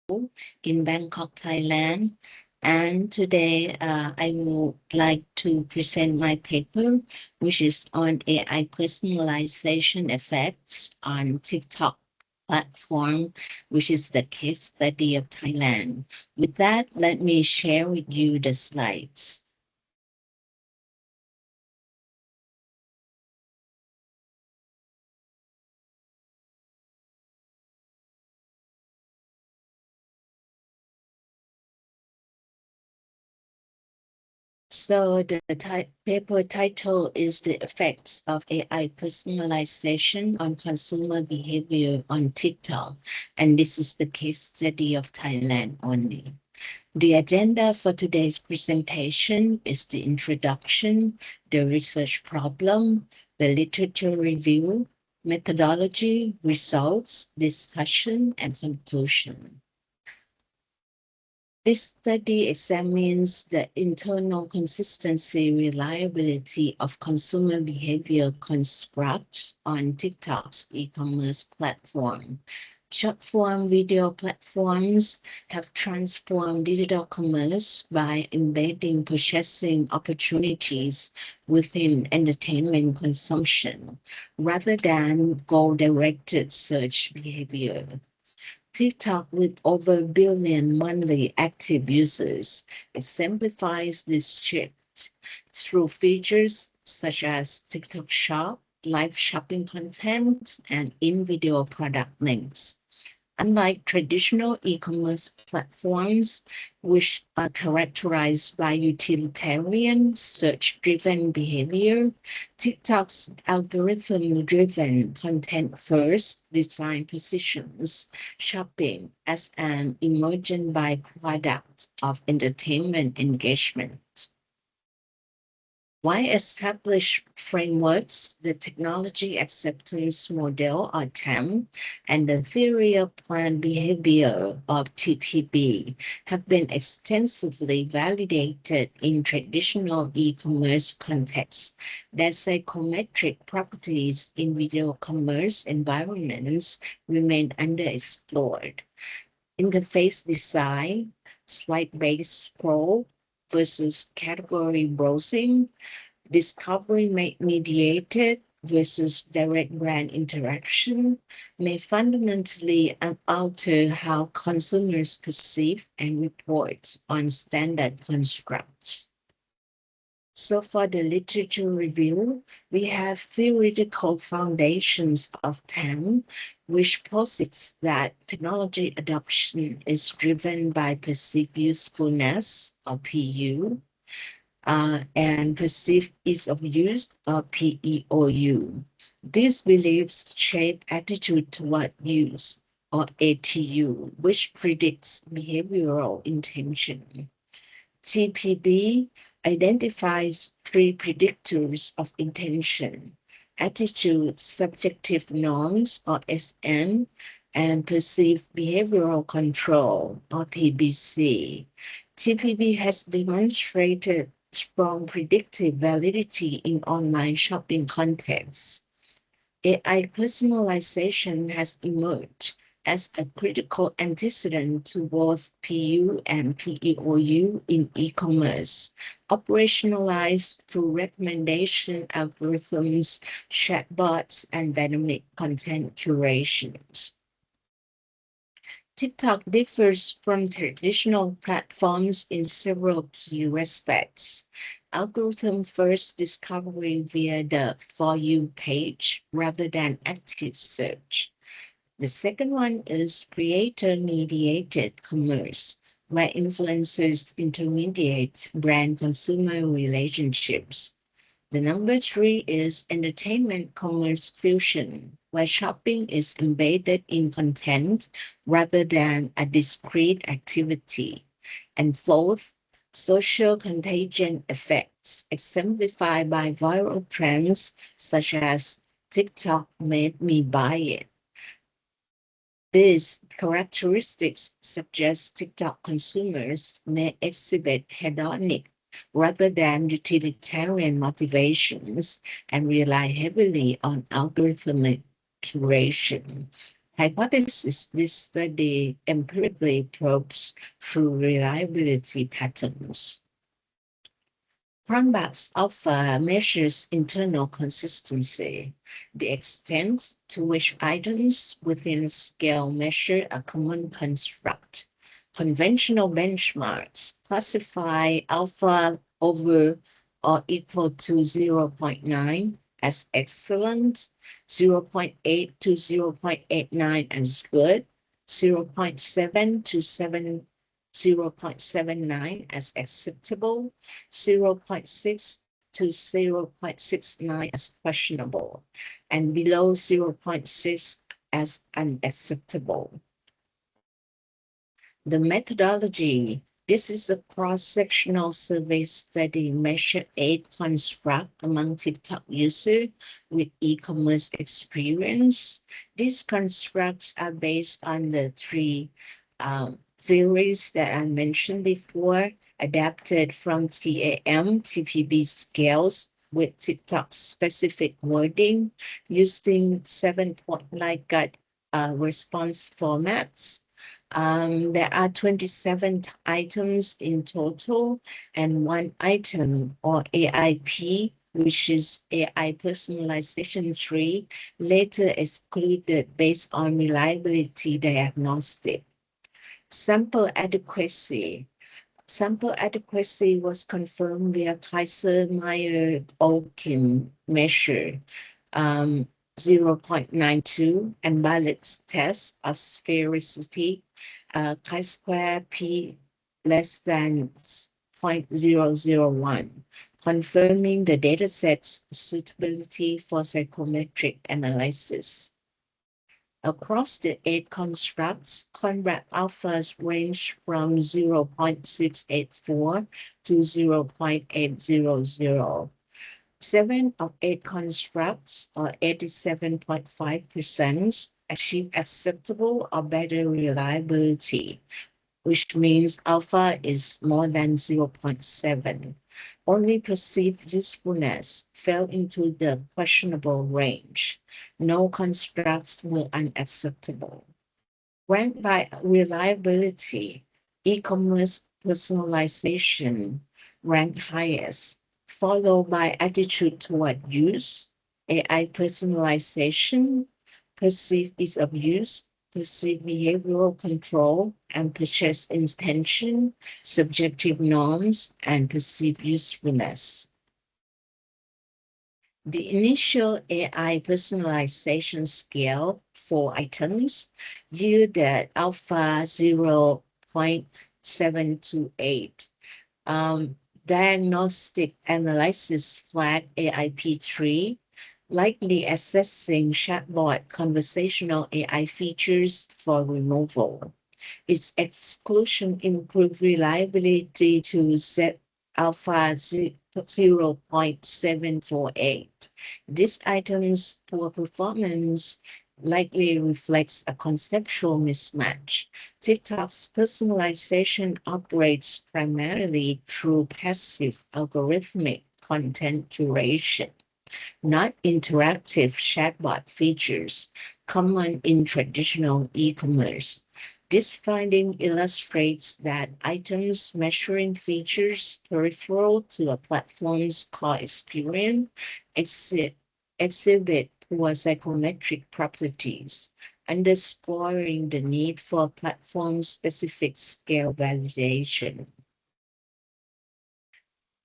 in Bangkok, Thailand. And today I would like to present my paper, which is on AI personalization effects on TikTok platform, which is the case study of Thailand. With that, let me share with you the slides. So the paper title is The Effects of AI Personalization on Consumer Behavior on TikTok. And this is the case study of Thailand only. The agenda for today's presentation is the introduction, the research problem, the literature review, methodology, results, discussion, and conclusion. This study examines the internal consistency reliability of consumer behavior constructs on TikTok's e-commerce platform. Short-form video platforms have transformed digital commerce by embedding purchasing opportunities within entertainment consumption rather than goal-directed search behavior. TikTok, with over a billion monthly active users, exemplifies this shift through features such as TikTok Shop, live shopping content, and in-video product links. Unlike traditional e-commerce platforms, which are characterized by utilitarian, search-driven behavior, TikTok's algorithm-driven content-first design positions shopping as an emergent byproduct of entertainment engagement. Why establish frameworks, the Technology Acceptance Model, or TAM, and the Theory of Planned Behavior, of TPB, have been extensively validated in traditional e-commerce contexts. Their psychometric properties in video commerce environments remain underexplored. Interface design, swipe-based scroll versus category browsing, discovery mediated versus direct brand interaction may fundamentally alter how consumers perceive and report on standard constructs. So for the literature review, we have theoretical foundations of TAM, which posits that technology adoption is driven by perceived usefulness, or PU, and perceived ease of use, or PEOU. These beliefs shape attitude toward use, or ATU, which predicts behavioral intention. TPB identifies three predictors of intention: attitude, subjective norms, or SN, and perceived behavioral control, or PBC. TPB has demonstrated strong predictive validity in online shopping contexts. AI personalization has emerged as a critical antecedent to both PU and PEOU in e-commerce, operationalized through recommendation algorithms, chatbots, and dynamic content curations. TikTok differs from traditional platforms in several key respects. Algorithm first discovery via the For You page rather than active search. The second one is creator mediated commerce, where influencers intermediate brand consumer relationships. The number three is entertainment commerce fusion, where shopping is embedded in content rather than a discrete activity. And fourth, social contagion effects, exemplified by viral trends such as TikTok made me buy it. These characteristics suggest TikTok consumers may exhibit hedonic rather than utilitarian motivations and rely heavily on algorithmic curation. Hypothesis: this study empirically probes through reliability patterns. Cronbach's alpha measures internal consistency, the extent to which items within a scale measure a common construct. Conventional benchmarks classify alpha over or equal to 0.9 as excellent, 0.8 to 0.89 as good, 0.7 to 0.79 as acceptable, 0.6 to 0.69 as questionable, and below 0.6 as unacceptable. The methodology: this is a cross-sectional survey study measured 8 constructs among TikTok users with e-commerce experience. These constructs are based on the 3 theories that I mentioned before, adapted from TAM, TPB scales with TikTok specific wording using 7-point Likert response formats. There are 27 items in total, and 1 item or AIP, which is AI Personalization 3, later excluded based on reliability diagnostic. Sample adequacy. Sample adequacy was confirmed via Kaiser-Meyer-Olkin measure 0.92 and Ballard's test of sphericity, chi-square p less than 0.001, confirming the dataset's suitability for psychometric analysis. Across the 8 constructs, Conrad alphas range from 0.684 to 0.800. 7 of 8 constructs, or 87.5%, achieve acceptable or better reliability, which means alpha is more than 0.7. Only perceived usefulness fell into the questionable range. No constructs were unacceptable. Ranked by reliability, e-commerce personalization ranked highest, followed by attitude toward use, AI personalization, perceived ease of use, perceived behavioral control, and purchase intention, subjective norms, and perceived usefulness. The initial AI personalization scale, 4 items, yielded alpha 0.728. Diagnostic analysis flagged AIP3, likely assessing chatbot conversational AI features for removal. Its exclusion improved reliability to Z alpha 0.748. This item's poor performance likely reflects a conceptual mismatch. TikTok's personalization operates primarily through passive algorithmic content curation, not interactive chatbot features common in traditional e-commerce. This finding illustrates that items measuring features peripheral to a platform's core experience exhibit poor psychometric properties, underscoring the need for platform-specific scale validation.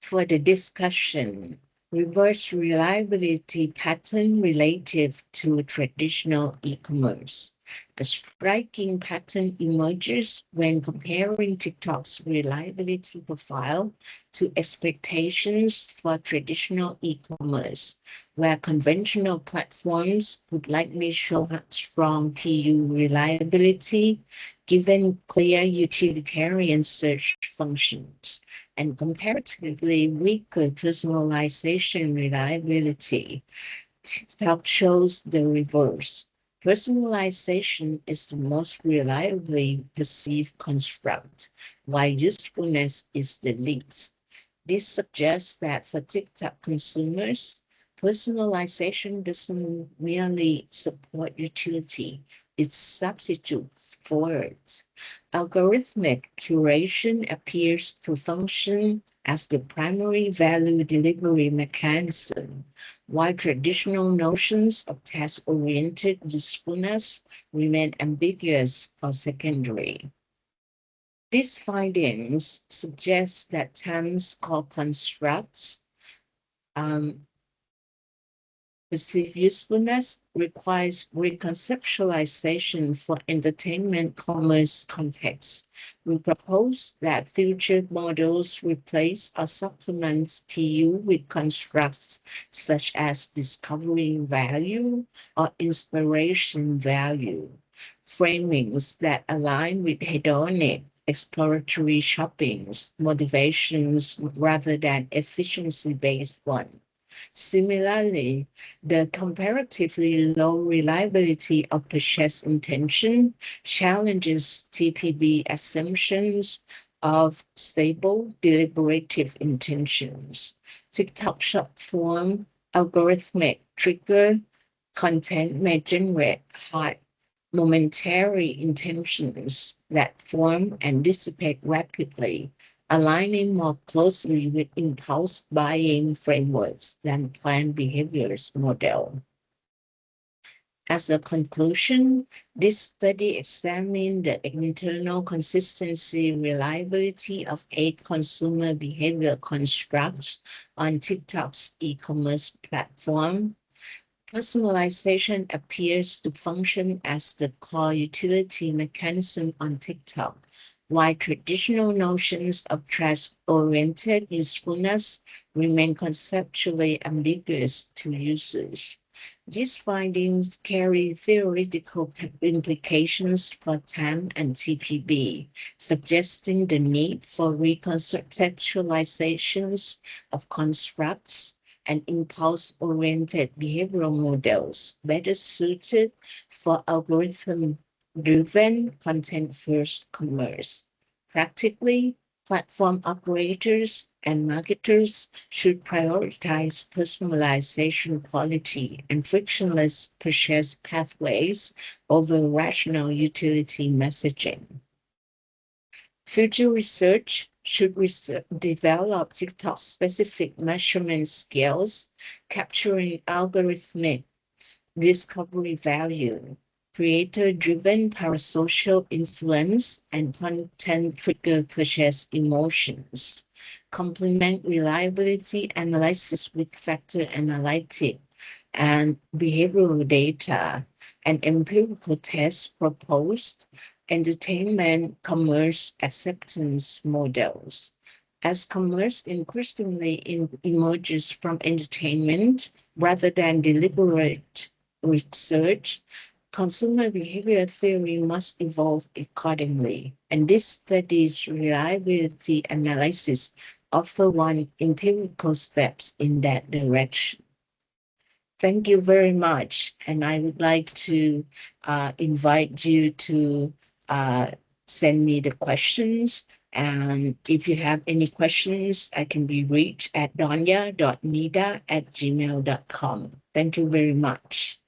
For the discussion, reverse reliability pattern relative to traditional e-commerce. A striking pattern emerges when comparing TikTok's reliability profile to expectations for traditional e-commerce, where conventional platforms would likely show strong PU reliability given clear utilitarian search functions and comparatively weaker personalization reliability. TikTok shows the reverse. Personalization is the most reliably perceived construct, while usefulness is the least. This suggests that for TikTok consumers, personalization doesn't merely support utility, its substitute for it. Algorithmic curation appears to function as the primary value delivery mechanism, while traditional notions of task-oriented usefulness remain ambiguous or secondary. These findings suggest that terms called constructs, perceived usefulness requires reconceptualization for entertainment commerce contexts. We propose that future models replace or supplement PU with constructs such as discovering value or inspiration value, framings that align with hedonic exploratory shopping's motivations rather than efficiency-based ones. Similarly, the comparatively low reliability of purchase intention challenges TPB assumptions of stable deliberative intentions. TikTok short form algorithmic trigger content may generate high momentary intentions that form and dissipate rapidly, aligning more closely with impulse buying frameworks than planned behaviors model. As a conclusion, this study examined the internal consistency reliability of 8 consumer behavior constructs on TikTok's e-commerce platform. Personalization appears to function as the core utility mechanism on TikTok, while traditional notions of task-oriented usefulness remain conceptually ambiguous to users. These findings carry theoretical implications for TAM and TPB, suggesting the need for reconceptualizations of constructs and impulse-oriented behavioral models better suited for algorithm-driven content-first commerce. Practically, platform operators and marketers should prioritize personalization quality and frictionless purchase pathways over rational utility messaging. Future research should develop TikTok-specific measurement scales, capturing algorithmic discovery value, creator-driven parasocial influence, and content-trigger purchase emotions. Complement reliability analysis with factor analytic and behavioral data and empirical tests proposed entertainment commerce acceptance models. As commerce increasingly emerges from entertainment rather than deliberate research, consumer behavior theory must evolve accordingly. And this study's reliability analysis offer one empirical steps in that direction. Thank you very much. And I would like to invite you to send me the questions. And if you have any questions, I can be reached at donya.nida@gmail.com. Thank you very much.